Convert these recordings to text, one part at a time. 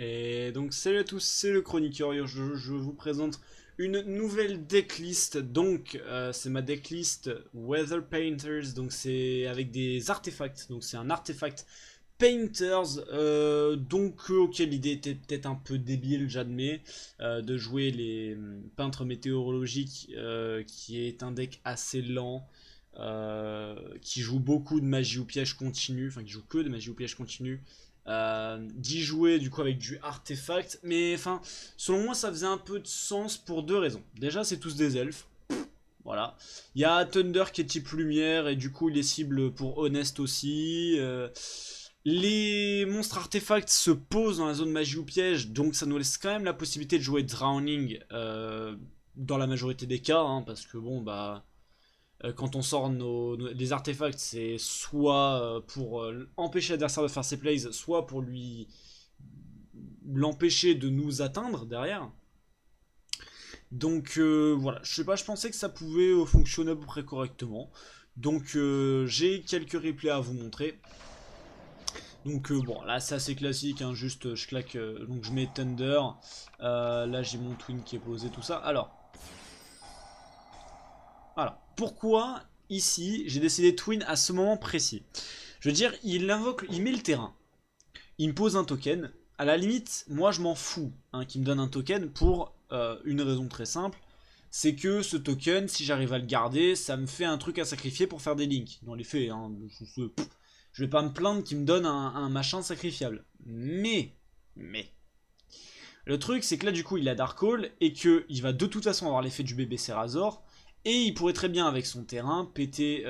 Et donc salut à tous, c'est le chroniqueur, je vous présente une nouvelle decklist. Donc c'est ma decklist Weather Painters, donc c'est avec des artefacts, donc c'est un artefact Painters, ok, l'idée était peut-être un peu débile, j'admets, de jouer les peintres météorologiques, qui est un deck assez lent, qui joue beaucoup de magie ou piège continu, enfin qui joue que de magie ou piège continu, d'y jouer du coup avec du artefact, mais enfin, selon moi ça faisait un peu de sens pour deux raisons. Déjà, c'est tous des elfes. Voilà. Il y a Thunder qui est type lumière et du coup il est cible pour Honest aussi. Les monstres artefacts se posent dans la zone magie ou piège, donc ça nous laisse quand même la possibilité de jouer Drowning dans la majorité des cas, hein, parce que bon bah quand on sort les artefacts, c'est soit pour empêcher l'adversaire de faire ses plays, soit pour l'empêcher de nous atteindre derrière. Donc voilà, je sais pas, je pensais que ça pouvait fonctionner à peu près correctement. Donc j'ai quelques replays à vous montrer. Donc bon, là c'est assez classique, hein, juste je claque, donc je mets Thunder. Là j'ai mon Twin qui est posé, tout ça. Alors, voilà. Pourquoi ici j'ai décidé Twin à ce moment précis? Je veux dire, il met le terrain, il me pose un token. À la limite, moi je m'en fous, hein, qu'il me donne un token pour une raison très simple. C'est que ce token, si j'arrive à le garder, ça me fait un truc à sacrifier pour faire des links. Dans les faits, hein, je vais pas me plaindre qu'il me donne un machin sacrifiable. Mais, le truc c'est que là du coup il a Darkhold et qu'il va de toute façon avoir l'effet du bébé Serrazor. Et il pourrait très bien avec son terrain péter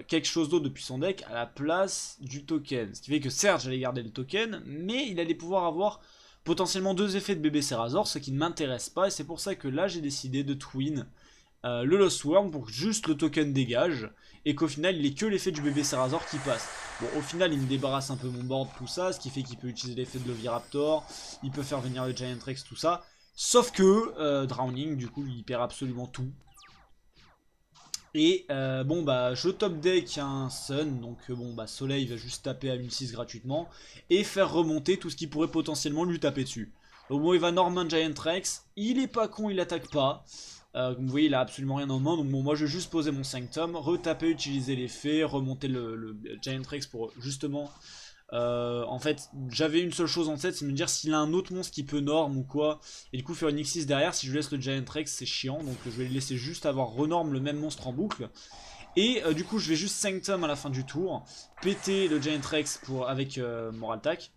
quelque chose d'autre depuis son deck à la place du token. Ce qui fait que certes j'allais garder le token, mais il allait pouvoir avoir potentiellement deux effets de bébé Serrazor, ce qui ne m'intéresse pas. Et c'est pour ça que là j'ai décidé de twin le Lost Worm pour que juste le token dégage et qu'au final il ait que l'effet du bébé Serrazor qui passe. Bon, au final il me débarrasse un peu mon board, tout ça, ce qui fait qu'il peut utiliser l'effet de l'Oviraptor, il peut faire venir le Giant Rex, tout ça. Sauf que Drowning, du coup, il perd absolument tout. Et bon bah je top deck un Sun, donc bon bah Soleil va juste taper à 1006 gratuitement et faire remonter tout ce qui pourrait potentiellement lui taper dessus. Donc bon, il va Norman Giant Rex, il est pas con, il attaque pas. Comme vous voyez, il a absolument rien en main, donc bon, moi je vais juste poser mon Sanctum, retaper, utiliser l'effet, remonter le Giant Rex pour justement... en fait, j'avais une seule chose en tête, c'est de me dire s'il a un autre monstre qui peut norm ou quoi, et du coup faire une X6 derrière. Si je laisse le Giant Rex, c'est chiant, donc je vais le laisser juste avoir renorm le même monstre en boucle. Et du coup, je vais juste Sanctum à la fin du tour, péter le Giant Rex avec Moraltac.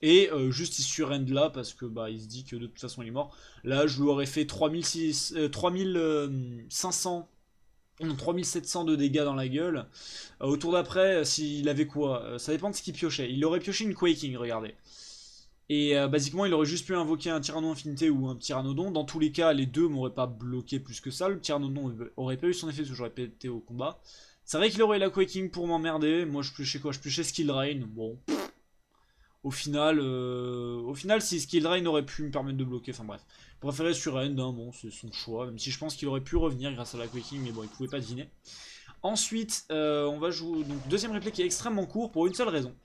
Et juste il surrend là parce que bah il se dit que de toute façon il est mort. Là je lui aurais fait 3500, non, 3700 de dégâts dans la gueule. Au tour d'après, s'il avait quoi, ça dépend de ce qu'il piochait. Il aurait pioché une Quaking, regardez. Et basiquement il aurait juste pu invoquer un Tyranno Infinité ou un Tyrannodon. Dans tous les cas, les deux m'auraient pas bloqué plus que ça. Le Tyrannodon aurait pas eu son effet parce que j'aurais pété au combat. C'est vrai qu'il aurait la Quaking pour m'emmerder. Moi je piochais quoi? Je piochais Skill Drain. Bon, au final, si Skill Drain aurait pu me permettre de bloquer, enfin bref. Je préférais Surrend, hein, bon, c'est son choix, même si je pense qu'il aurait pu revenir grâce à la Quaking, mais bon, il pouvait pas deviner. Ensuite, on va jouer, donc deuxième replay qui est extrêmement court pour une seule raison.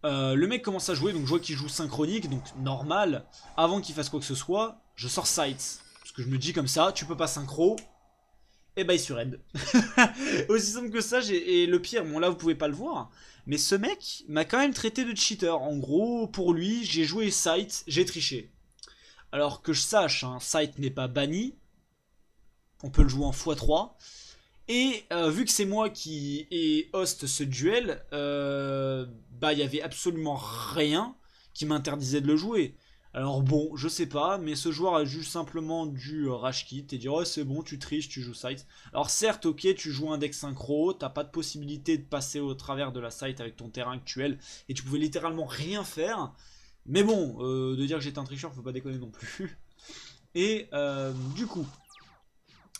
Le mec commence à jouer, donc je vois qu'il joue synchronique, donc normal. Avant qu'il fasse quoi que ce soit, je sors Sights. Parce que je me dis comme ça, tu peux pas synchro, et bah il surrend. Aussi simple que ça, et le pire, bon là vous pouvez pas le voir, mais ce mec m'a quand même traité de cheater. En gros, pour lui, j'ai joué Sight, j'ai triché. Alors que je sache, hein, Sight n'est pas banni, on peut le jouer en x3. Et vu que c'est moi qui ai host ce duel, bah il y avait absolument rien qui m'interdisait de le jouer. Alors bon, je sais pas, mais ce joueur a juste simplement dû rage quit et dire oh c'est bon, tu triches, tu joues site. Alors certes, ok, tu joues un deck synchro, t'as pas de possibilité de passer au travers de la site avec ton terrain actuel et tu pouvais littéralement rien faire. Mais bon, de dire que j'étais un tricheur, faut pas déconner non plus. Et du coup,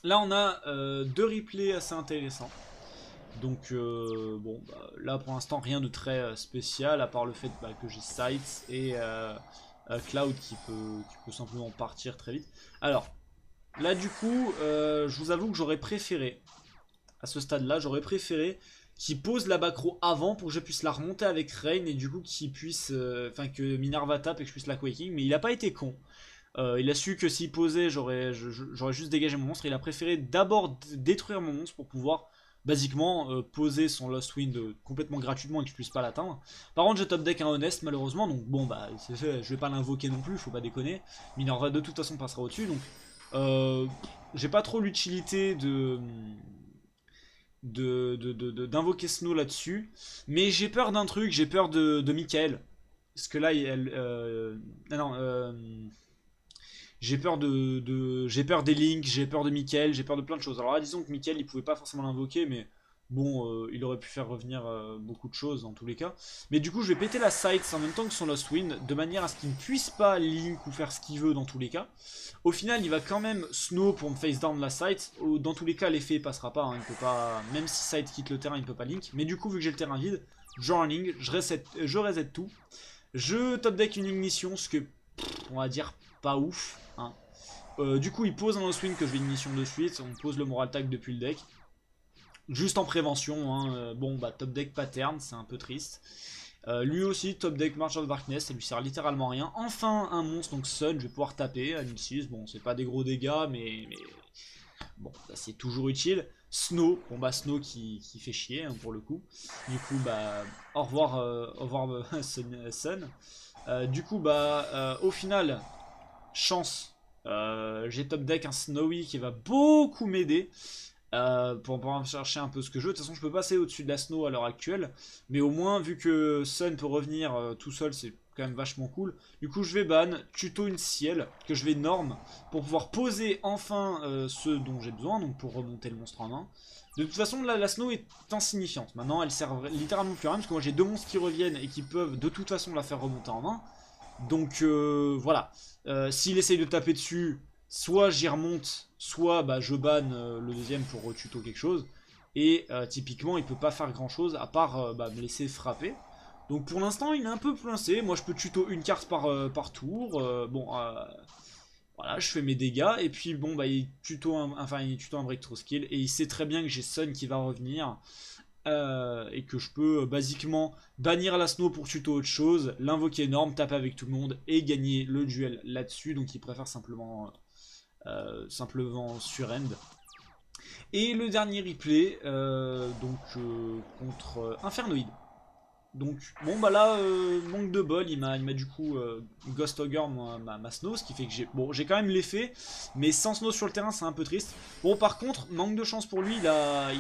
là on a deux replays assez intéressants. Donc bon, bah, là pour l'instant rien de très spécial à part le fait bah, que j'ai Sights et Cloud qui peut simplement partir très vite. Alors là du coup, je vous avoue que j'aurais préféré, à ce stade là, j'aurais préféré qui pose la backrow avant pour que je puisse la remonter avec Rain et du coup qu'il puisse, enfin que Minerva tape et que je puisse la quaking, mais il a pas été con. Il a su que s'il posait, j'aurais juste dégagé mon monstre. Il a préféré d'abord détruire mon monstre pour pouvoir basiquement poser son Lost Wind complètement gratuitement et que je puisse pas l'atteindre. Par contre, j'ai top deck un Honest malheureusement, donc bon bah je vais pas l'invoquer non plus, faut pas déconner. Minerva de toute façon passera au-dessus, donc j'ai pas trop l'utilité d'invoquer Snow là-dessus, mais j'ai peur d'un truc, j'ai peur de Michael. Parce que là, j'ai peur j'ai peur des Link, j'ai peur de Michael, j'ai peur de plein de choses. Alors là, disons que Michael, il pouvait pas forcément l'invoquer, mais bon, il aurait pu faire revenir beaucoup de choses dans tous les cas. Mais du coup, je vais péter la Sights en même temps que son Lost Wind, de manière à ce qu'il ne puisse pas Link ou faire ce qu'il veut dans tous les cas. Au final, il va quand même Snow pour me face down la Sight. Dans tous les cas, l'effet passera pas, hein, il peut pas. Même si Sight quitte le terrain, il peut pas Link. Mais du coup, vu que j'ai le terrain vide, Journaling, je reset tout. Je top deck une ignition, ce que on va dire pas ouf. Hein. Du coup, il pose un Lost Wind que je vais ignition de suite. On pose le Moral Tag depuis le deck. Juste en prévention. Hein. Bon, bah top deck pattern, c'est un peu triste. Lui aussi, top deck March of Darkness, ça lui sert littéralement à rien. Enfin, un monstre, donc Sun, je vais pouvoir taper à 1006. Bon, c'est pas des gros dégâts, mais bon, c'est toujours utile. Snow, bon bah Snow qui fait chier hein, pour le coup. Du coup, bah au revoir Sun. Du coup, bah au final, chance. J'ai top deck un Snowy qui va beaucoup m'aider. Pour pouvoir chercher un peu ce que je veux. De toute façon, je peux passer au-dessus de la Snow à l'heure actuelle. Mais au moins, vu que Sun peut revenir tout seul, c'est quand même vachement cool. Du coup, je vais ban, tuto une ciel, que je vais norme, pour pouvoir poser enfin ce dont j'ai besoin, donc pour remonter le monstre en main. De toute façon, la Snow est insignifiante. Maintenant, elle sert littéralement plus à rien, parce que moi j'ai deux monstres qui reviennent et qui peuvent de toute façon la faire remonter en main. Donc voilà. S'il essaye de taper dessus, soit j'y remonte, soit bah, je banne le deuxième pour tuto quelque chose. Et typiquement, il peut pas faire grand chose à part bah, me laisser frapper. Donc pour l'instant, il est un peu pincé. Moi, je peux tuto une carte par tour. Voilà, je fais mes dégâts. Et puis bon, bah, il tuto un breakthrough skill. Et il sait très bien que j'ai Sun qui va revenir. Et que je peux basiquement bannir la Snow pour tuto autre chose, l'invoquer énorme, taper avec tout le monde et gagner le duel là-dessus. Donc il préfère simplement surend. Et le dernier replay, contre Infernoid. Donc bon bah là, manque de bol, il m'a du coup Ghost Ogre ma Snow, ce qui fait que j'ai quand même l'effet, mais sans Snow sur le terrain c'est un peu triste. Bon par contre, manque de chance pour lui, il a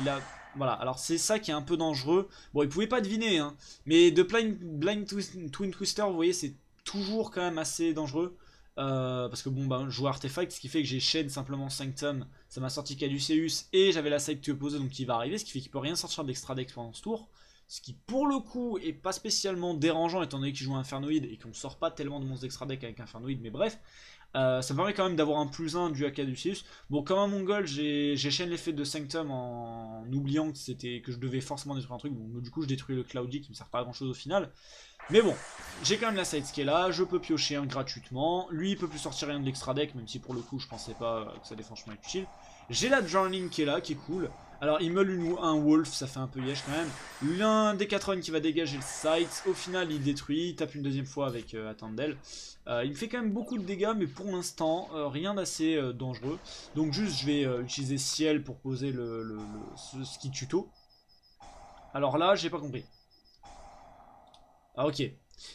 voilà, alors c'est ça qui est un peu dangereux. Bon, il pouvait pas deviner, hein, mais de Blind Twin Twister, vous voyez, c'est toujours quand même assez dangereux. Parce que bon, bah, je joue Artefact, ce qui fait que j'ai chaîne simplement Sanctum, ça m'a sorti Caduceus, et j'avais la side opposée, donc il va arriver, ce qui fait qu'il peut rien sortir d'extra deck pendant ce tour. Ce qui pour le coup est pas spécialement dérangeant étant donné qu'il joue Infernoid et qu'on sort pas tellement de monstres d'extra deck avec Infernoid, mais bref. Ça me permet quand même d'avoir un +1 du Caduceus. Bon, comme un mongol, j'ai chaîne l'effet de Sanctum en oubliant que je devais forcément détruire un truc. Bon, du coup, je détruis le Cloudy qui me sert pas à grand chose au final. Mais bon, j'ai quand même la side qui est là, je peux piocher un gratuitement. Lui, il peut plus sortir rien de l'extra deck, même si pour le coup, je pensais pas que ça allait franchement être utile. J'ai la Journaling qui est là, qui est cool. Alors, il meule un Wolf, ça fait un peu yesh quand même. L'un des 4 runs qui va dégager le Sight. Au final, il détruit, il tape une deuxième fois avec Attendel. Il me fait quand même beaucoup de dégâts, mais pour l'instant, rien d'assez dangereux. Donc, juste, je vais utiliser Ciel pour poser ce ski tuto. Alors là, j'ai pas compris. Ah, ok.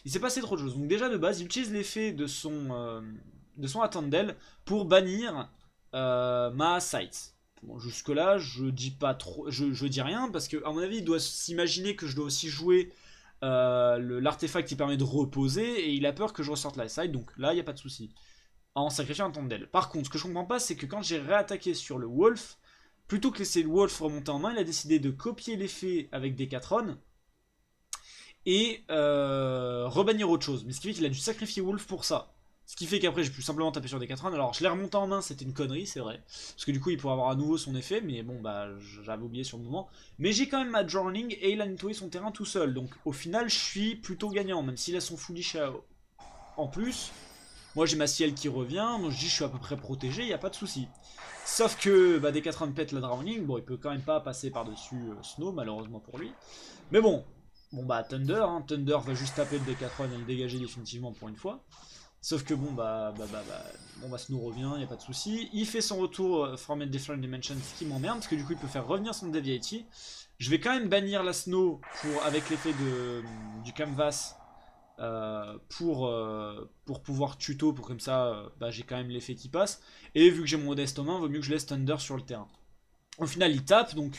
Il s'est passé trop de choses. Donc, déjà de base, il utilise l'effet de son Attendel pour bannir ma Sight. Bon, jusque là, je dis pas trop, je dis rien parce que à mon avis, il doit s'imaginer que je dois aussi jouer l'artefact qui permet de reposer et il a peur que je ressorte la side. Donc là, il n'y a pas de souci. En sacrifiant un Tondel. Par contre, ce que je comprends pas, c'est que quand j'ai réattaqué sur le Wolf, plutôt que laisser le Wolf remonter en main, il a décidé de copier l'effet avec Decathlon et rebannir autre chose. Mais ce qui fait qu'il a dû sacrifier Wolf pour ça. Ce qui fait qu'après j'ai pu simplement taper sur Decathlon. Alors je l'ai remonté en main, c'était une connerie, c'est vrai. Parce que du coup il pourrait avoir à nouveau son effet, mais bon bah j'avais oublié sur le moment. Mais j'ai quand même ma Journaling et il a nettoyé son terrain tout seul. Donc au final je suis plutôt gagnant, même s'il a son foolish en plus. Moi j'ai ma ciel qui revient, donc je dis je suis à peu près protégé, il n'y a pas de souci. Sauf que bah, des 80 pets la Drowning, bon il peut quand même pas passer par-dessus Snow malheureusement pour lui. Mais bon, bah Thunder, hein, Thunder va juste taper le Decathlon et le dégager définitivement pour une fois. Sauf que bon bah Snow revient, y a pas de souci. Il fait son retour from a different dimension, ce qui m'emmerde parce que du coup il peut faire revenir son Deviety. Je vais quand même bannir la Snow avec l'effet du Canvas pour pouvoir tuto, pour comme ça bah, j'ai quand même l'effet qui passe. Et vu que j'ai mon Modeste en main, vaut mieux que je laisse Thunder sur le terrain. Au final il tape donc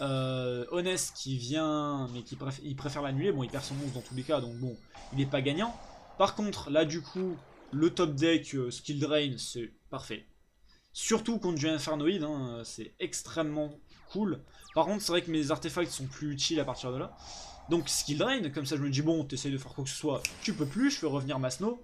Honest qui vient mais il préfère l'annuler. Bon il perd son monstre dans tous les cas donc bon il n'est pas gagnant. Par contre, là, du coup, le top deck Skill Drain, c'est parfait. Surtout contre du Infernoid, hein, c'est extrêmement cool. Par contre, c'est vrai que mes artefacts sont plus utiles à partir de là. Donc, Skill Drain, comme ça, je me dis, bon, t'essayes de faire quoi que ce soit, tu peux plus, je fais revenir ma Snow.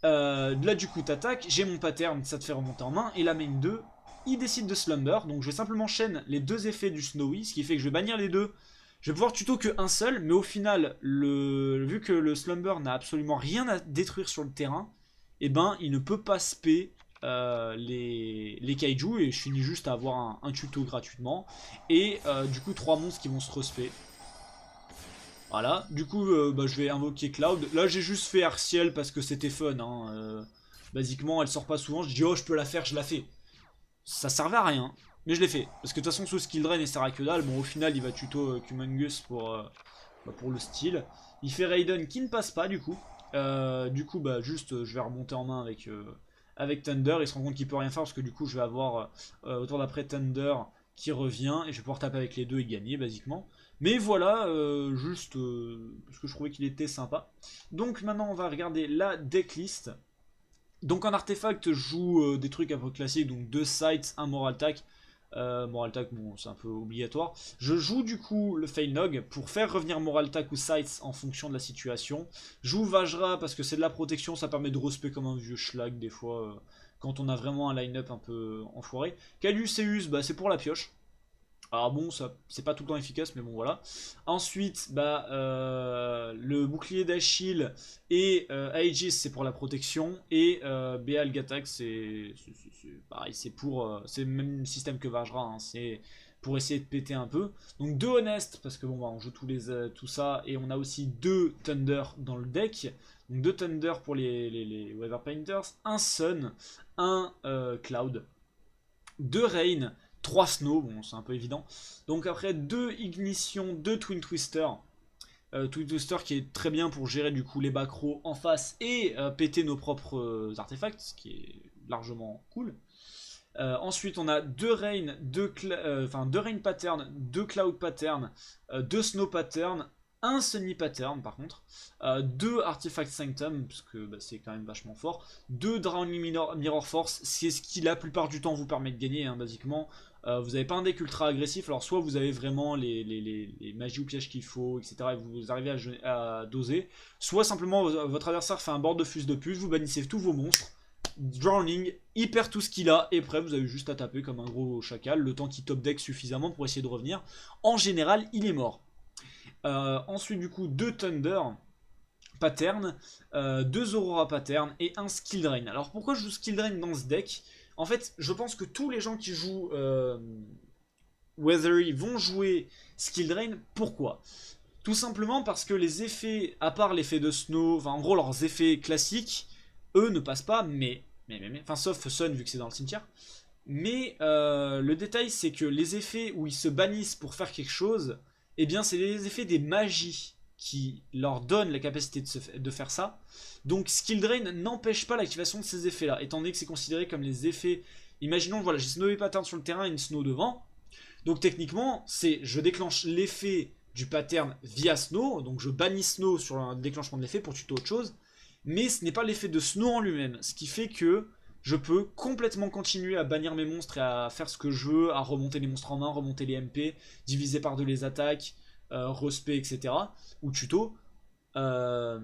Là, du coup, t'attaques, j'ai mon pattern, ça te fait remonter en main. Et la main 2, il décide de Slumber. Donc, je vais simplement chaîne les deux effets du Snowy, ce qui fait que je vais bannir les deux. Je vais pouvoir tuto qu'un seul, mais au final, vu que le Slumber n'a absolument rien à détruire sur le terrain, eh ben, il ne peut pas spé les kaiju, et je finis juste à avoir un tuto gratuitement. Et du coup, 3 monstres qui vont se respect. Voilà, du coup, bah, je vais invoquer Cloud. Là, j'ai juste fait Arciel parce que c'était fun. Hein. Basiquement, elle sort pas souvent. Je dis, oh, je peux la faire, je la fais. Ça servait à rien, mais je l'ai fait. Parce que de toute façon, sous skill drain, il sert à que dalle. Bon, au final, il va tuto Kumangus pour le style. Il fait Raiden qui ne passe pas, du coup. Bah, juste, je vais remonter en main avec Thunder. Il se rend compte qu'il peut rien faire parce que du coup, je vais avoir au tour d'après Thunder qui revient. Et je vais pouvoir taper avec les deux et gagner, basiquement. Mais voilà, juste parce que je trouvais qu'il était sympa. Donc maintenant, on va regarder la decklist. Donc en artefact, je joue des trucs un peu classiques, donc 2 sites, 1 moral attack. Moral attack, bon, c'est un peu obligatoire. Je joue du coup le fail nog pour faire revenir moral attack ou sites en fonction de la situation. Je joue Vajra parce que c'est de la protection, ça permet de respect comme un vieux schlag des fois quand on a vraiment un line-up un peu enfoiré. Caluceus, bah, c'est pour la pioche. Alors bon, ça c'est pas tout le temps efficace, mais bon voilà. Ensuite, bah, le bouclier d'Achille et Aegis c'est pour la protection. Et Beal Gatak c'est pareil, c'est le même système que Vajra, hein, c'est pour essayer de péter un peu. Donc 2 Honest, parce que bon, bah, on joue tout ça. Et on a aussi 2 Thunder dans le deck. Donc 2 Thunder pour les Weather Painters, un Sun, un Cloud, 2 Rain, 3 Snow, bon c'est un peu évident. Donc après 2 Ignition, 2 Twin Twister. Twin Twister qui est très bien pour gérer du coup les backrows en face et péter nos propres artefacts, ce qui est largement cool. Ensuite on a 2 Rain, 2 Rain Pattern, 2 Cloud Pattern, 2 Snow Pattern, un Sunny Pattern par contre, 2 Artifact Sanctum, parce que bah, c'est quand même vachement fort, 2 Drowning Mirror Force, c'est ce qui la plupart du temps vous permet de gagner, hein, basiquement. Vous n'avez pas un deck ultra agressif, alors soit vous avez vraiment les magies ou pièges qu'il faut, etc. et vous arrivez à doser, soit simplement votre adversaire fait un board de fuse de puce, vous bannissez tous vos monstres, Drowning, il perd tout ce qu'il a, et après vous avez juste à taper comme un gros chacal, le temps qu'il top deck suffisamment pour essayer de revenir. En général, il est mort. Ensuite, du coup, 2 Thunder Pattern, 2 Aurora Pattern et un Skill Drain. Alors pourquoi je joue Skill Drain dans ce deck? En fait, je pense que tous les gens qui jouent Weathery vont jouer Skill Drain. Pourquoi? Tout simplement parce que les effets, à part l'effet de Snow, enfin en gros leurs effets classiques, eux ne passent pas, enfin sauf Sun vu que c'est dans le cimetière. Mais le détail c'est que les effets où ils se bannissent pour faire quelque chose, eh bien c'est les effets des magies qui leur donnent la capacité de faire ça. Donc Skill Drain n'empêche pas l'activation de ces effets là, étant donné que c'est considéré comme les effets. Imaginons, voilà, j'ai Snowy Pattern sur le terrain et une Snow devant. Donc techniquement, je déclenche l'effet du pattern via Snow, donc je bannis Snow sur un déclenchement de l'effet pour tuer autre chose. Mais ce n'est pas l'effet de Snow en lui-même, ce qui fait que je peux complètement continuer à bannir mes monstres et à faire ce que je veux, à remonter les monstres en main, remonter les MP, diviser par 2 les attaques, respect, etc. Ou tuto, en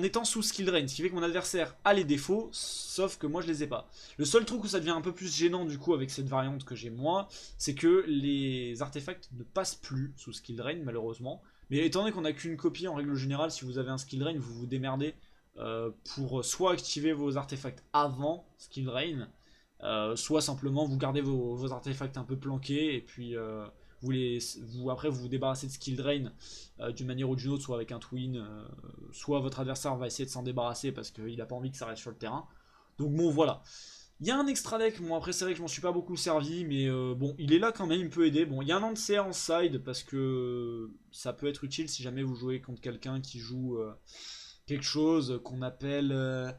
étant sous skill drain, ce qui fait que mon adversaire a les défauts, sauf que moi je les ai pas. Le seul truc où ça devient un peu plus gênant du coup avec cette variante que j'ai moi, c'est que les artefacts ne passent plus sous skill drain malheureusement. Mais étant donné qu'on n'a qu'une copie en règle générale, si vous avez un skill drain, vous vous démerdez. pour soit activer vos artefacts avant Skill Drain, soit simplement vous gardez vos artefacts un peu planqués et puis après vous vous débarrassez de Skill Drain d'une manière ou d'une autre, soit avec un Twin, soit votre adversaire va essayer de s'en débarrasser parce qu'il n'a pas envie que ça reste sur le terrain. Donc bon voilà. Il y a un extra deck, bon après c'est vrai que je m'en suis pas beaucoup servi, mais bon il est là quand même, il peut aider. Bon il y a un Ancer en side parce que ça peut être utile si jamais vous jouez contre quelqu'un qui joue quelque chose qu'on appelle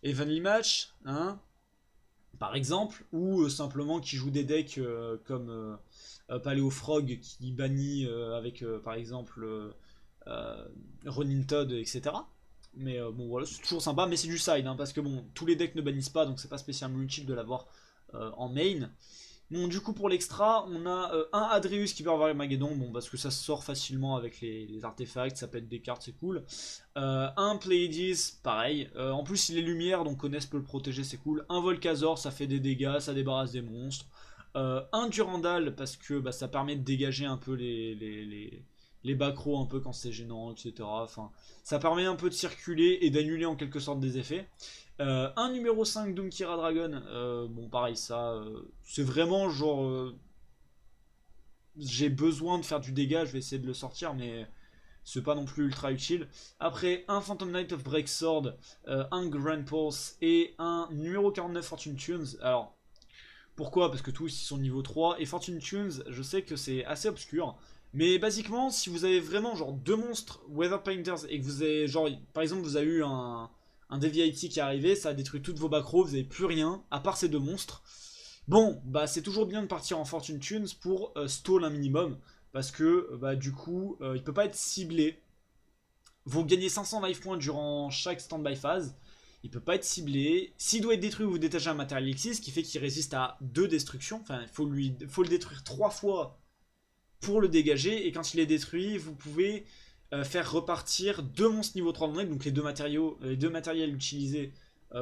Evenly Match, hein, par exemple, ou simplement qui joue des decks comme Paleo Frog qui bannit avec par exemple Ronin Todd, etc. Mais bon voilà, c'est toujours sympa, mais c'est du side, hein, parce que bon, tous les decks ne bannissent pas, donc c'est pas spécialement utile de l'avoir en main. Bon, du coup, pour l'extra, on a un Adreus qui peut avoir Armageddon, bon, parce que ça se sort facilement avec les artefacts, ça peut être des cartes, c'est cool. Un Pleiades, pareil. En plus, il est lumière, donc Honest peut le protéger, c'est cool. Un Volcazor, ça fait des dégâts, ça débarrasse des monstres. Un Durandal, parce que bah, ça permet de dégager un peu les backrows, un peu quand c'est gênant, etc. Enfin, ça permet un peu de circuler et d'annuler en quelque sorte des effets. Un numéro 5 Doomkira Dragon, bon pareil ça, c'est vraiment genre, j'ai besoin de faire du dégât, je vais essayer de le sortir, mais c'est pas non plus ultra utile. Après un Phantom Knight of Breaksword, un Grand Pulse et un numéro 49 Fortune Tunes. Alors pourquoi? Parce que tous ils sont niveau 3, et Fortune Tunes, je sais que c'est assez obscur, mais basiquement si vous avez vraiment genre deux monstres Weather Painters et que vous avez genre, par exemple vous avez eu un Deviaity qui est arrivé, ça a détruit toutes vos backrows, vous n'avez plus rien, à part ces deux monstres. Bon, bah c'est toujours bien de partir en Fortune Tunes pour stall un minimum, parce que bah du coup, il peut pas être ciblé. Vous gagnez 500 life points durant chaque standby phase, il peut pas être ciblé. S'il doit être détruit, vous détachez un matériel X, ce qui fait qu'il résiste à 2 destructions, enfin il faut le détruire 3 fois pour le dégager, et quand il est détruit, vous pouvez faire repartir deux monstres niveau 3 dans le deck, donc les deux matériels utilisés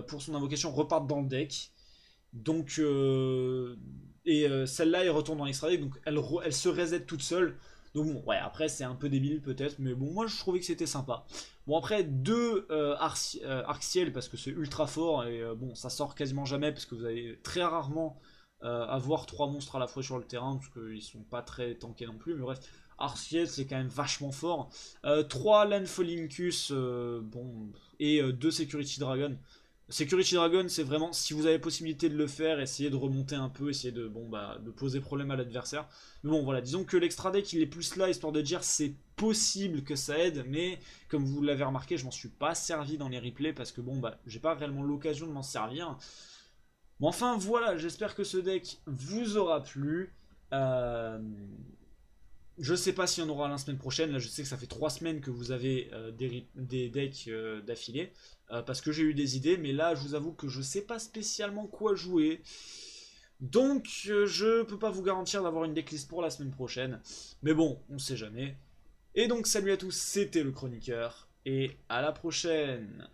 pour son invocation repartent dans le deck. Donc, celle-là, elle retourne dans l'extra deck, donc elle se reset toute seule. Donc bon, ouais, après c'est un peu débile peut-être, mais bon, moi je trouvais que c'était sympa. Bon, après, deux Arc-Ciel, parce que c'est ultra fort, et bon, ça sort quasiment jamais, parce que vous allez très rarement avoir trois monstres à la fois sur le terrain, parce qu'ils sont pas très tankés non plus, mais bref, Arc-Ciel c'est quand même vachement fort. 3 Lanfolinkus, bon, et 2 Security Dragon. Security Dragon, c'est vraiment, si vous avez possibilité de le faire, essayez de remonter un peu, essayez de, bon, bah, de poser problème à l'adversaire. Mais bon, voilà, disons que l'extra deck, il est plus là, histoire de dire, c'est possible que ça aide, mais comme vous l'avez remarqué, je m'en suis pas servi dans les replays, parce que bon, bah, j'ai pas réellement l'occasion de m'en servir. Bon, enfin, voilà, j'espère que ce deck vous aura plu. Je sais pas s'il y en aura la semaine prochaine. Là, je sais que ça fait 3 semaines que vous avez des decks d'affilée. Parce que j'ai eu des idées. Mais là, je vous avoue que je sais pas spécialement quoi jouer. Donc, je peux pas vous garantir d'avoir une decklist pour la semaine prochaine. Mais bon, on sait jamais. Et donc, salut à tous, c'était le Chroniqueur. Et à la prochaine!